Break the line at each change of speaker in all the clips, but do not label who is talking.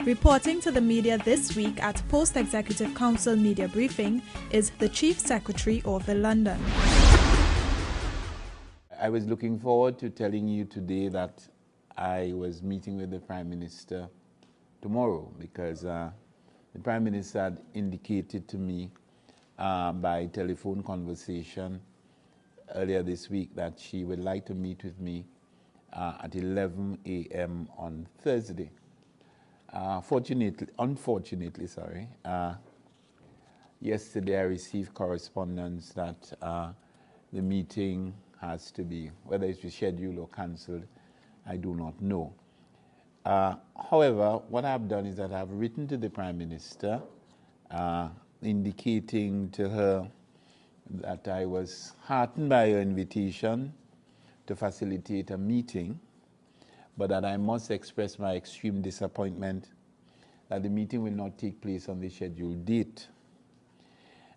Reporting to the media this week at Post-Executive Council Media Briefing is the Chief Secretary of the London.
I was looking forward to telling you today that I was meeting with the Prime Minister tomorrow because the Prime Minister had indicated to me by telephone conversation earlier this week that she would like to meet with me at 11 a.m. on Thursday. Unfortunately, yesterday I received correspondence that the meeting has to be, whether it's rescheduled or cancelled, I do not know. However, what I've done is that I've written to the Prime Minister indicating to her that I was heartened by her invitation to facilitate a meeting, but that I must express my extreme disappointment that the meeting will not take place on the scheduled date.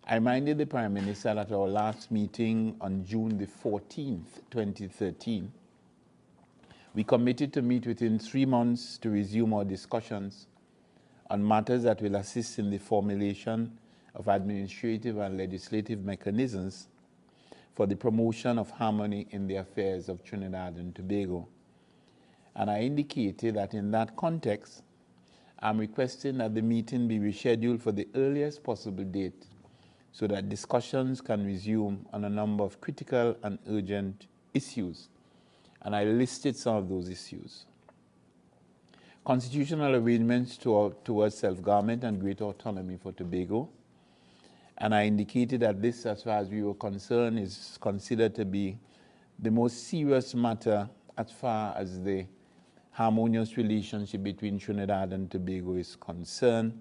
I reminded the Prime Minister at our last meeting on June the 14th, 2013, we committed to meet within 3 months to resume our discussions on matters that will assist in the formulation of administrative and legislative mechanisms for the promotion of harmony in the affairs of Trinidad and Tobago. And I indicated that in that context, I'm requesting that the meeting be rescheduled for the earliest possible date so that discussions can resume on a number of critical and urgent issues. And I listed some of those issues. Constitutional arrangements towards self-government and greater autonomy for Tobago. And I indicated that this, as far as we were concerned, is considered to be the most serious matter as far as the harmonious relationship between Trinidad and Tobago is concerned.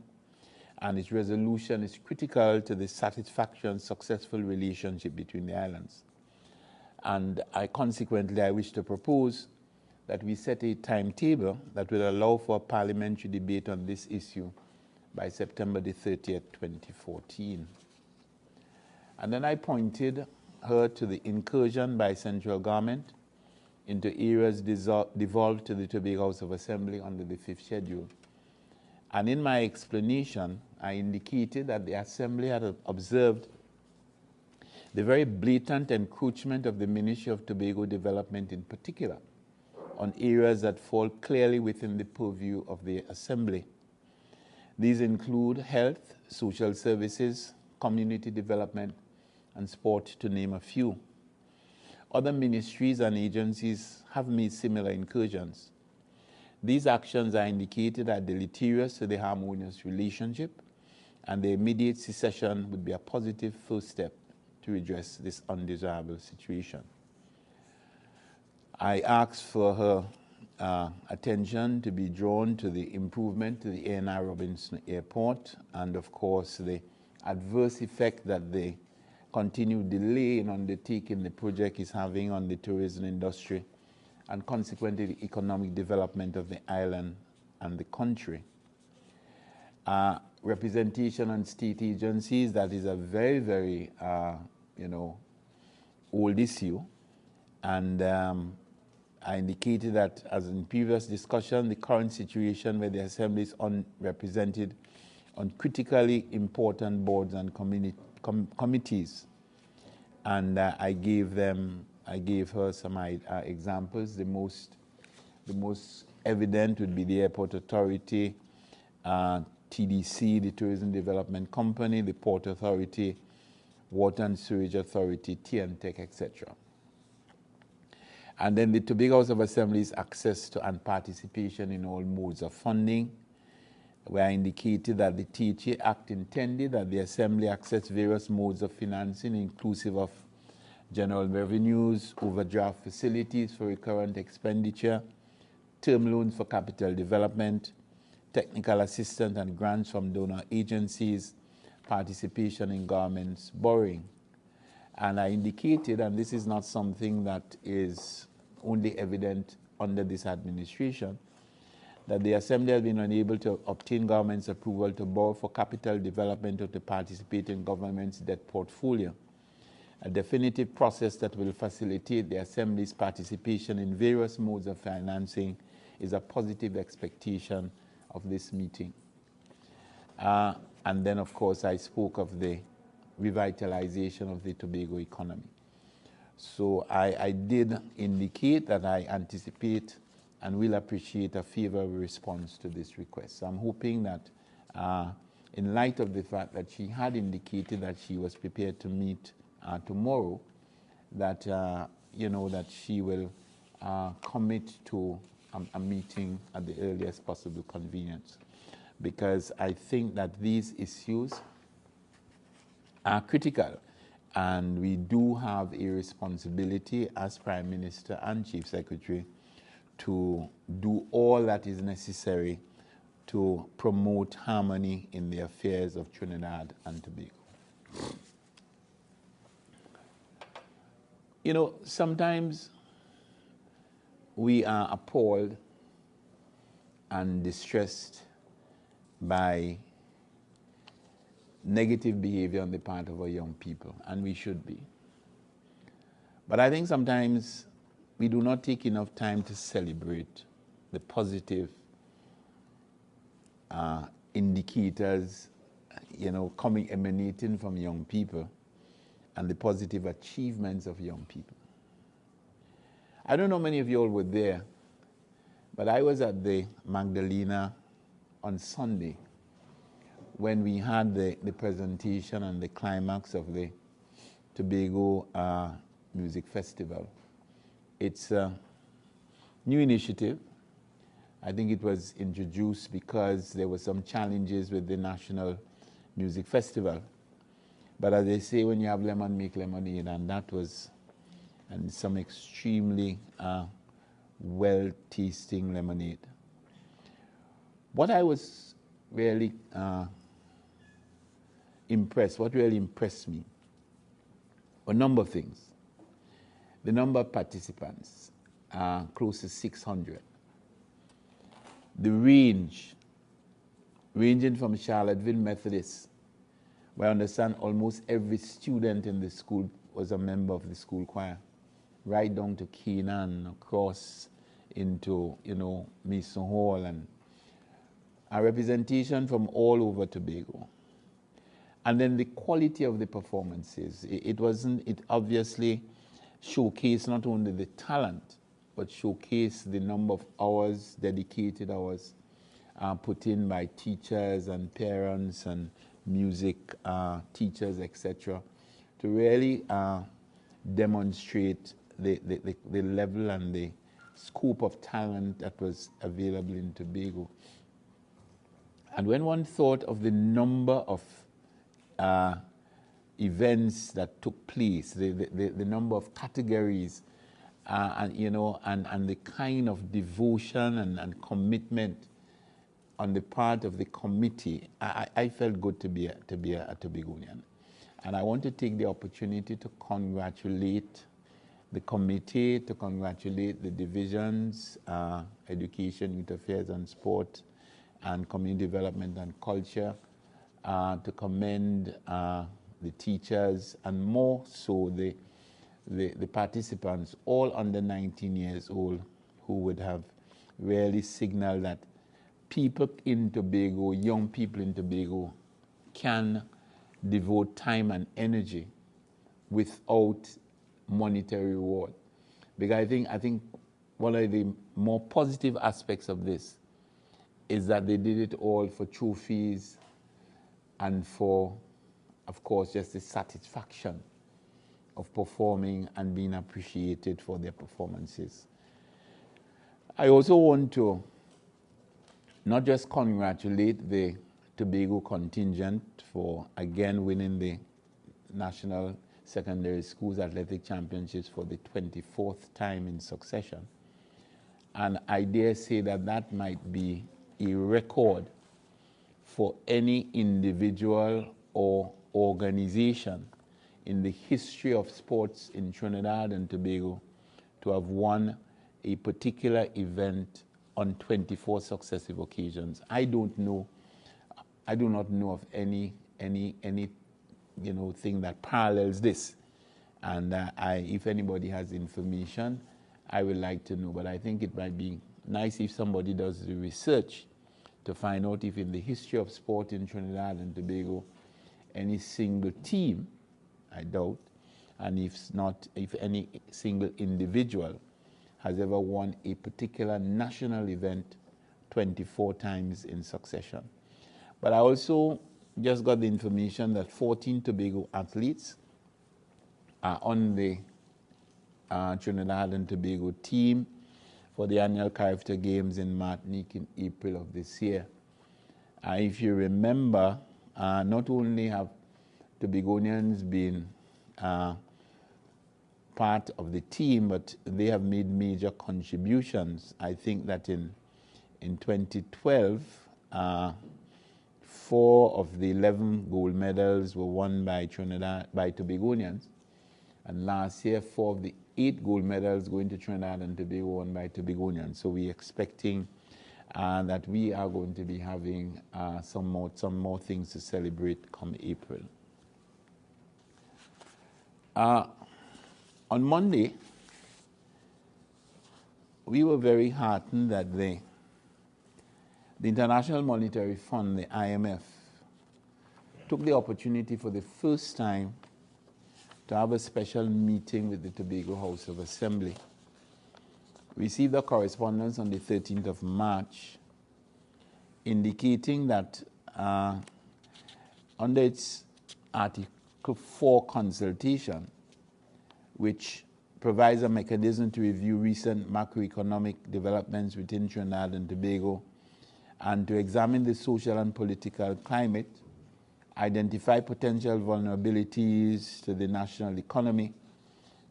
And its resolution is critical to the satisfactory and successful relationship between the islands. And consequently, I wish to propose that we set a timetable that will allow for a parliamentary debate on this issue by September the 30th, 2014. And then I pointed her to the incursion by central government into areas devolved to the Tobago House of Assembly under the 5th schedule. And in my explanation, I indicated that the Assembly had observed the very blatant encroachment of the Ministry of Tobago Development in particular on areas that fall clearly within the purview of the Assembly. These include health, social services, community development, and sport, to name a few. Other ministries and agencies have made similar incursions. These actions are indicated as deleterious to the harmonious relationship, and the immediate cessation would be a positive first step to redress this undesirable situation. I asked for her attention to be drawn to the improvement to the A&R Robinson Airport and, of course, the adverse effect that the continued delay in undertaking the project is having on the tourism industry and consequently the economic development of the island and the country. Representation on state agencies, that is a very, very, old issue. And I indicated that, as in previous discussion, the current situation where the Assembly is unrepresented on critically important boards and committees. And I gave her some examples. The most evident would be the Airport Authority, TDC, the Tourism Development Company, the Port Authority, Water and Sewage Authority, TNTEC, etc. And then the Tobago House of Assembly's access to and participation in all modes of funding, where I indicated that the THA Act intended that the Assembly access various modes of financing, inclusive of general revenues, overdraft facilities for recurrent expenditure, term loans for capital development, technical assistance and grants from donor agencies, participation in government's borrowing. And I indicated, and this is not something that is only evident under this administration, that the Assembly has been unable to obtain government's approval to borrow for capital development or to participate in government's debt portfolio. A definitive process that will facilitate the Assembly's participation in various modes of financing is a positive expectation of this meeting. And then, of course, I spoke of the revitalization of the Tobago economy. So I did indicate that I anticipate and will appreciate a favorable response to this request. So I'm hoping that in light of the fact that she had indicated that she was prepared to meet tomorrow, that, that she will commit to a meeting at the earliest possible convenience. Because I think that these issues are critical, and we do have a responsibility as Prime Minister and Chief Secretary to do all that is necessary to promote harmony in the affairs of Trinidad and Tobago. You know, sometimes we are appalled and distressed by negative behavior on the part of our young people, and we should be. But I think sometimes we do not take enough time to celebrate the positive indicators, emanating from young people, and the positive achievements of young people. I don't know many of you all were there, but I was at the Magdalena on Sunday when we had the presentation and the climax of the Tobago Music Festival. It's a new initiative. I think it was introduced because there were some challenges with the National Music Festival. But as they say, when you have lemon, make lemonade, and that was some extremely well-tasting lemonade. What I was really impressed, what really impressed me, a number of things. The number of participants, close to 600. The ranging from Charlottesville Methodist, where I understand almost every student in the school was a member of the school choir, right down to Canaan, across into, Mason Hall, and a representation from all over Tobago. And then the quality of the performances. It obviously showcased not only the talent, but showcased the number of hours, dedicated hours, put in by teachers and parents and music teachers, etc., to really demonstrate the level and the scope of talent that was available in Tobago. And when one thought of the number of events that took place, the number of categories, and the kind of devotion and commitment on the part of the committee, I felt good to be a Tobagonian. And I want to take the opportunity to congratulate the committee, to congratulate the divisions, Education, Youth Affairs and Sport, and Community Development and Culture, to commend the teachers, and more so the participants, all under 19 years old, who would have really signaled that people in Tobago, young people in Tobago, can devote time and energy without monetary reward. Because I think one of the more positive aspects of this is that they did it all for trophies and for, of course, just the satisfaction of performing and being appreciated for their performances. I also want to not just congratulate the Tobago contingent for again winning the National Secondary Schools Athletic Championships for the 24th time in succession. And I dare say that that might be a record for any individual or organization in the history of sports in Trinidad and Tobago to have won a particular event on 24 successive occasions. I do not know of any thing that parallels this. And if anybody has information, I would like to know. But I think it might be nice if somebody does the research to find out if in the history of sport in Trinidad and Tobago, any single team, I doubt, and if not, if any single individual has ever won a particular national event 24 times in succession. But I also just got the information that 14 Tobago athletes are on the Trinidad and Tobago team for the annual Character Games in Martinique in April of this year. If you remember, not only have Tobagonians been part of the team, but they have made major contributions. I think that in 2012, 4 of the 11 gold medals were won by Tobagonians, and last year 4 of the 8 gold medals going to Trinidad and Tobago won by Tobagonians. So we're expecting that we are going to be having some more things to celebrate come April. On Monday, we were very heartened that the International Monetary Fund, the IMF, took the opportunity for the first time to have a special meeting with the Tobago House of Assembly. We received a correspondence on the 13th of March indicating that under its Article 4 consultation, which provides a mechanism to review recent macroeconomic developments within Trinidad and Tobago and to examine the social and political climate, identify potential vulnerabilities to the national economy,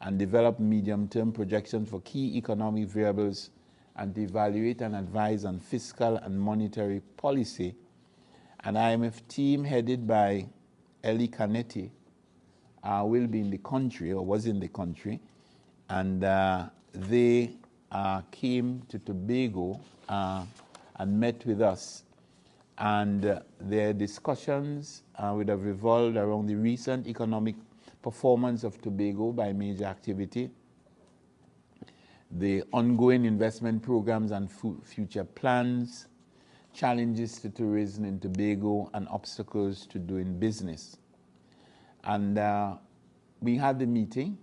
and develop medium-term projections for key economic variables, and to evaluate and advise on fiscal and monetary policy. An IMF team headed by Eli Canetti will be in the country, or was in the country, and they came to Tobago and met with us. And their discussions would have revolved around the recent economic performance of Tobago by major activity, the ongoing investment programs and future plans, challenges to tourism in Tobago, and obstacles to doing business. And we had the meeting.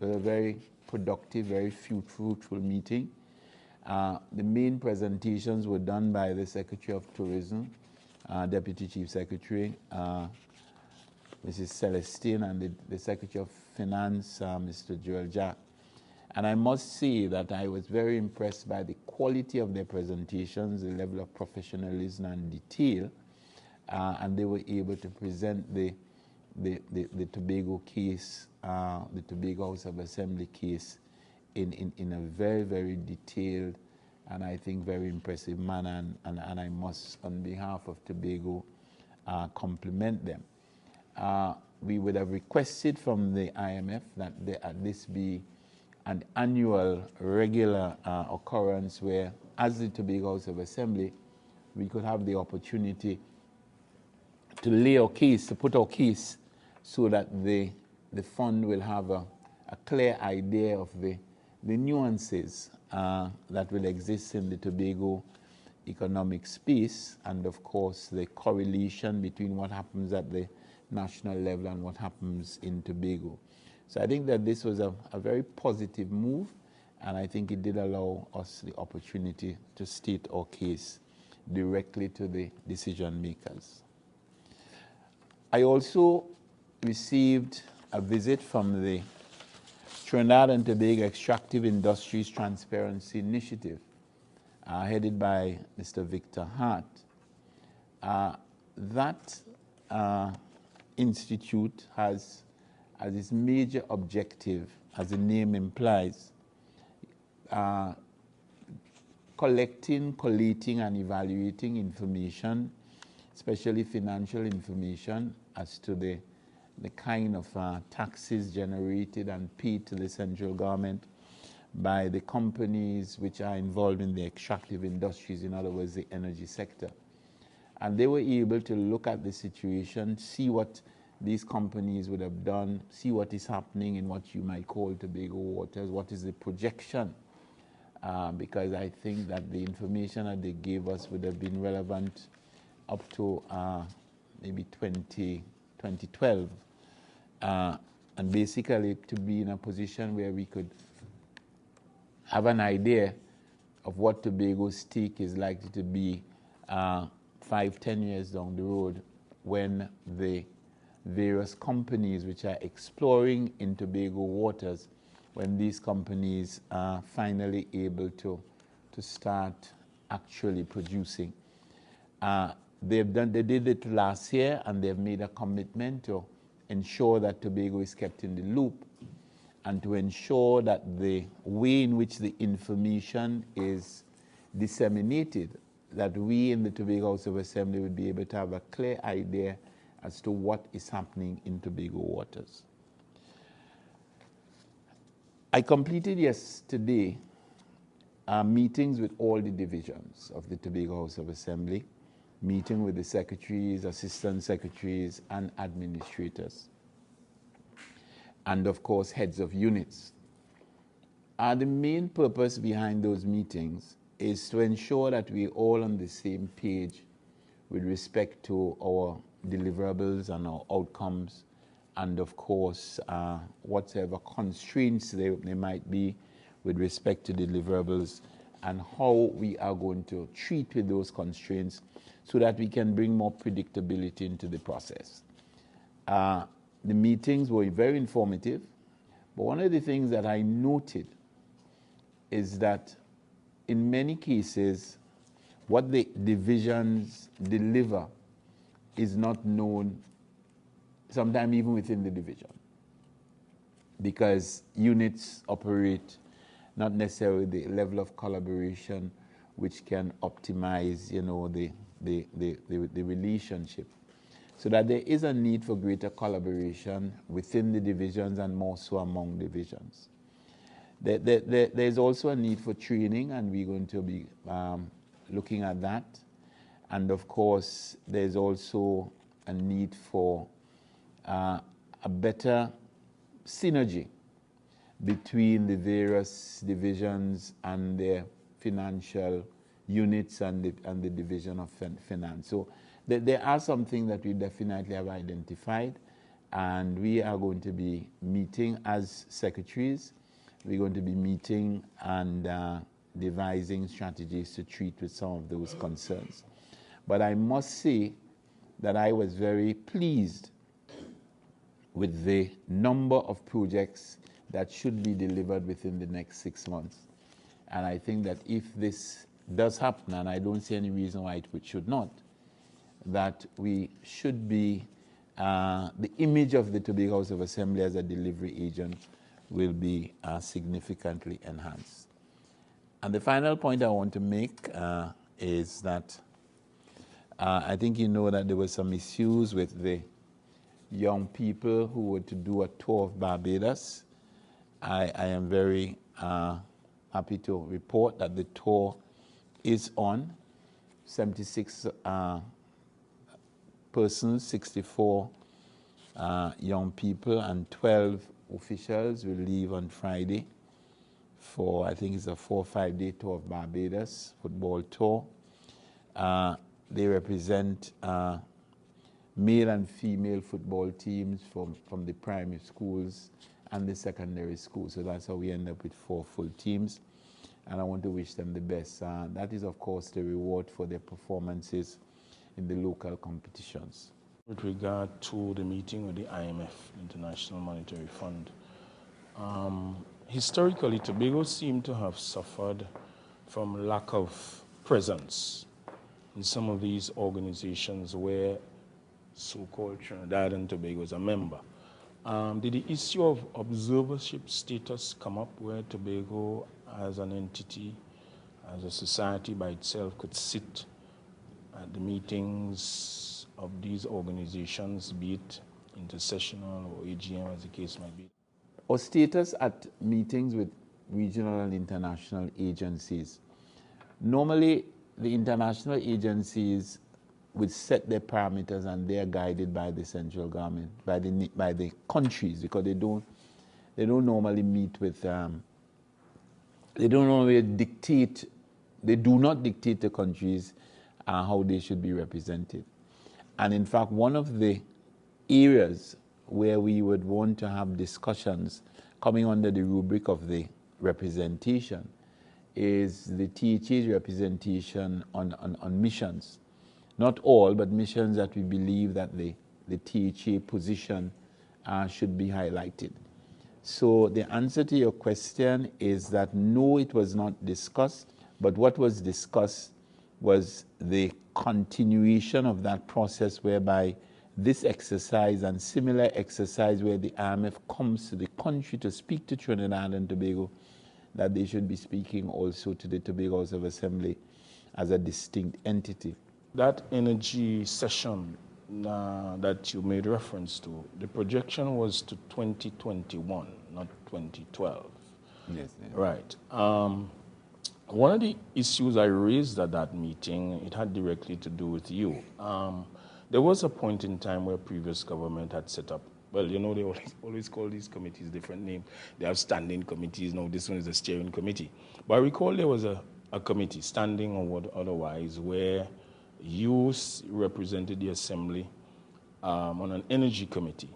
It was a very productive, very fruitful meeting. The main presentations were done by the Secretary of Tourism, Deputy Chief Secretary, Mrs. Celestine, and the Secretary of Finance, Mr. Joel Jack. And I must say that I was very impressed by the quality of their presentations, the level of professionalism and detail, and they were able to present the Tobago case, the Tobago House of Assembly case in a very, very detailed and I think very impressive manner, and I must, on behalf of Tobago, compliment them. We would have requested from the IMF that this be an annual, regular occurrence where, as the Tobago House of Assembly, we could have the opportunity to lay our case, to put our case, so that the fund will have a clear idea of the nuances that will exist in the Tobago economic space, and of course the correlation between what happens at the national level and what happens in Tobago. So I think that this was a very positive move, and I think it did allow us the opportunity to state our case directly to the decision makers. I also received a visit from the Trinidad and Tobago Extractive Industries Transparency Initiative, headed by Mr. Victor Hart. That institute has as its major objective, as the name implies, collecting, collating, and evaluating information, especially financial information, as to the kind of taxes generated and paid to the central government by the companies which are involved in the extractive industries, in other words, the energy sector. And they were able to look at the situation, see what these companies would have done, see what is happening in what you might call Tobago waters, what is the projection because I think that the information that they gave us would have been relevant up to maybe 2012. And basically to be in a position where we could have an idea of what Tobago's stake is likely to be 5-10 years down the road, when the various companies which are exploring in Tobago waters, when these companies are finally able to start actually producing. They did it last year, and they've made a commitment to ensure that Tobago is kept in the loop, and to ensure that the way in which the information is disseminated, that we in the Tobago House of Assembly would be able to have a clear idea as to what is happening in Tobago waters. I completed yesterday meetings with all the divisions of the Tobago House of Assembly, meeting with the secretaries, assistant secretaries, and administrators, and of course heads of units. The main purpose behind those meetings is to ensure that we're all on the same page with respect to our deliverables and our outcomes, and of course whatever constraints there might be with respect to deliverables, and how we are going to treat with those constraints so that we can bring more predictability into the process. The meetings were very informative, but one of the things that I noted is that in many cases, what the divisions deliver is not known, sometimes even within the division, because units operate not necessarily the level of collaboration which can optimize, the relationship. So that there is a need for greater collaboration within the divisions, and more so among divisions. There's also a need for training, and we're going to be looking at that. And of course, there's also a need for a better synergy between the various divisions and their financial units and the division of finance. So there are some things that we definitely have identified, and we are going to be meeting as secretaries. We're going to be meeting and devising strategies to treat with some of those concerns. But I must say that I was very pleased with the number of projects that should be delivered within the next 6 months. And I think that if this does happen, and I don't see any reason why it should not, that we should be, the image of the Tobago House of Assembly as a delivery agent will be significantly enhanced. And the final point I want to make is that I think you know that there were some issues with the young people who were to do a tour of Barbados. I am very happy to report that the tour is on. 76 persons, 64 young people, and 12 officials will leave on Friday for, I think it's a 4- or 5-day tour of Barbados, football tour. They represent male and female football teams from the primary schools and the secondary schools. So that's how we end up with 4 full teams. And I want to wish them the best. That is, of course, the reward for their performances in the local competitions.
With regard to the meeting with the IMF, International Monetary Fund, historically, Tobago seemed to have suffered from lack of presence in some of these organizations where so-called Trinidad and Tobago is a member. Did the issue of observership status come up where Tobago as an entity, as a society by itself, could sit at the meetings of these organizations, be it intersessional or AGM as the case might be?
Our status at meetings with regional and international agencies. Normally, the international agencies would set their parameters, and they are guided by the central government, by the countries, because they don't normally meet with they don't always dictate, they do not dictate to countries how they should be represented. And in fact, one of the areas where we would want to have discussions coming under the rubric of the representation is the THA's representation on missions. Not all, but missions that we believe that the THA position should be highlighted. So the answer to your question is that no, it was not discussed, but what was discussed was the continuation of that process whereby this exercise and similar exercise where the IMF comes to the country to speak to Trinidad and Tobago, that they should be speaking also to the Tobago House of Assembly as a distinct entity.
That energy session that you made reference to, the projection was to 2021, not 2012.
Yes.
Right. One of the issues I raised at that meeting, it had directly to do with you. There was a point in time where previous government had set up, well, you know, they always call these committees different names. They have standing committees. No, this one is a steering committee. But I recall there was a committee, standing or what otherwise, where you represented the Assembly on an energy committee.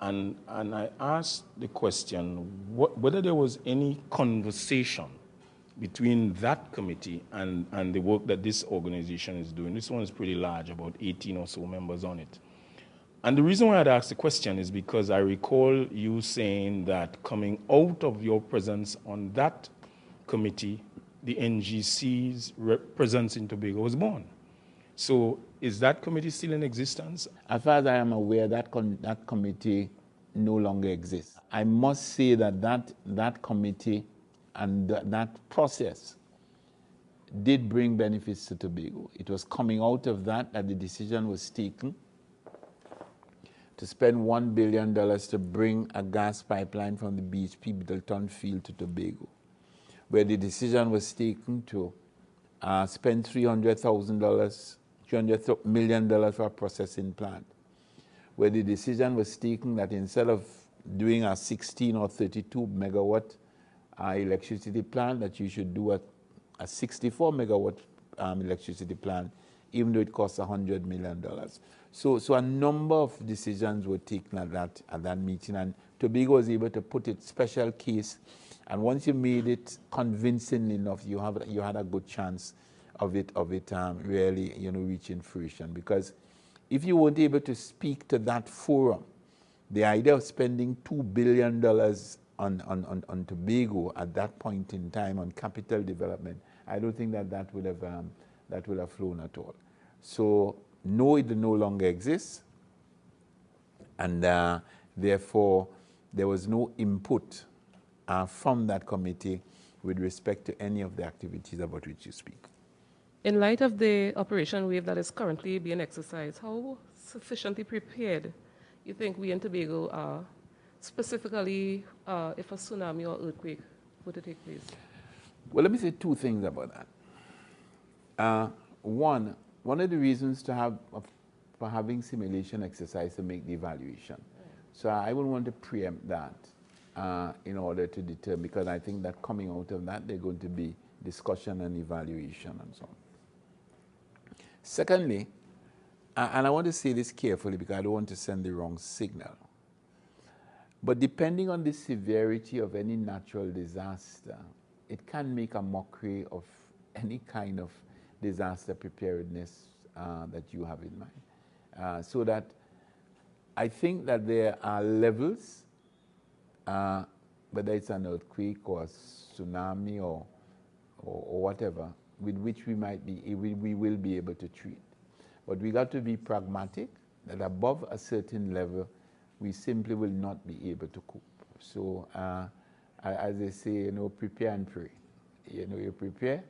And I asked the question whether there was any conversation between that committee and the work that this organization is doing. This one is pretty large, about 18 or so members on it. And the reason why I'd asked the question is because I recall you saying that coming out of your presence on that committee, the NGC's presence in Tobago was born. So is that committee still in existence?
As far as I am aware, that committee no longer exists. I must say that committee and that process did bring benefits to Tobago. It was coming out of that the decision was taken to spend $1 billion to bring a gas pipeline from the BHP Middleton field to Tobago, where the decision was taken to spend $300 million for a processing plant, where the decision was taken that instead of doing a 16 or 32 megawatt electricity plant, that you should do a 64 megawatt electricity plant, even though it costs $100 million. So a number of decisions were taken at that meeting, and Tobago was able to put its special case. And once you made it convincing enough, you had a good chance of it really reaching fruition. Because if you weren't able to speak to that forum, the idea of spending $2 billion on Tobago at that point in time on capital development, I don't think that would have flown at all. So no, it no longer exists, and therefore there was no input from that committee with respect to any of the activities about which you speak.
In light of the Operation Wave that is currently being exercised, how sufficiently prepared you think we in Tobago are, specifically if a tsunami or earthquake were to take place?
Well, let me say two things about that. One of the reasons for having simulation exercise to make the evaluation. So I wouldn't want to preempt that in order to determine, because I think that coming out of that, there's going to be discussion and evaluation and so on. Secondly, and I want to say this carefully because I don't want to send the wrong signal, but depending on the severity of any natural disaster, it can make a mockery of any kind of disaster preparedness that you have in mind. So that I think that there are levels, whether it's an earthquake or a tsunami or whatever, with which we will be able to treat. But we got to be pragmatic that above a certain level, we simply will not be able to cope. So as they say, prepare and pray. You prepare,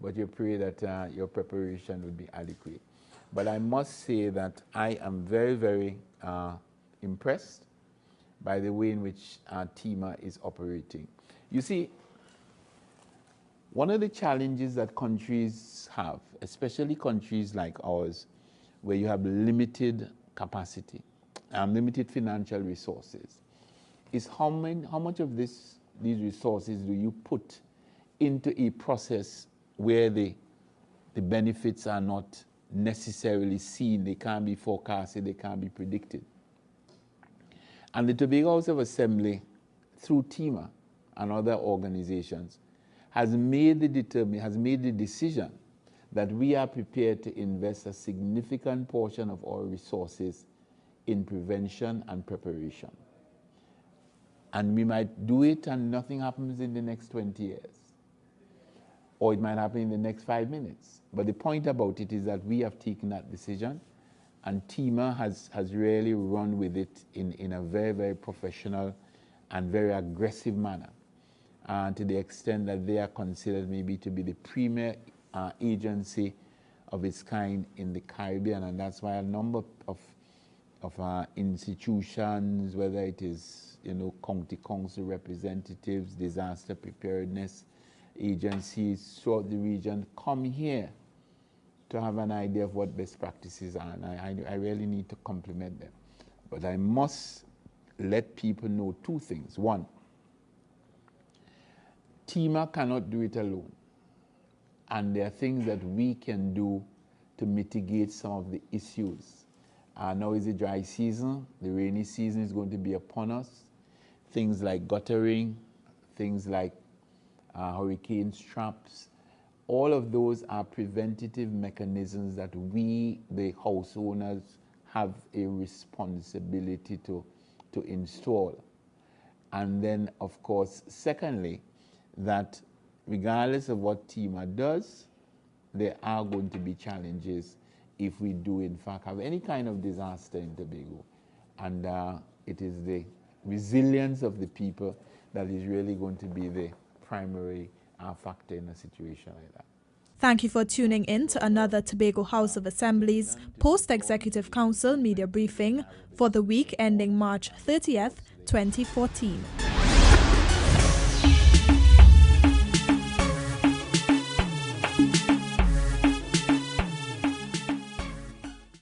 but you pray that your preparation would be adequate. But I must say that I am very, very impressed by the way in which TEMA is operating. You see, one of the challenges that countries have, especially countries like ours, where you have limited capacity, limited financial resources, is how much of this these resources do you put into a process where the benefits are not necessarily seen, they can't be forecasted, they can't be predicted. And the Tobago House of Assembly, through TEMA and other organizations, has made the decision that we are prepared to invest a significant portion of our resources in prevention and preparation. And we might do it and nothing happens in the next 20 years. Or it might happen in the next 5 minutes. But the point about it is that we have taken that decision, and TEMA has really run with it in a very, very professional and very aggressive manner, to the extent that they are considered maybe to be the premier agency of its kind in the Caribbean. And that's why a number of institutions, whether it is county council representatives, disaster preparedness agencies throughout the region, come here to have an idea of what best practices are. And I really need to compliment them. But I must let people know two things. One, TEMA cannot do it alone. And there are things that we can do to mitigate some of the issues. Now is the dry season. The rainy season is going to be upon us. Things like guttering, things like hurricane traps, all of those are preventative mechanisms that we, the house owners, have a responsibility to install. And then, of course, secondly, that regardless of what TEMA does, there are going to be challenges if we do, in fact, have any kind of disaster in Tobago. And it is the resilience of the people that is really going to be the primary factor in a situation like that.
Thank you for tuning in to another Tobago House of Assembly's Post-Executive Council Media Briefing for the week ending March 30th, 2014.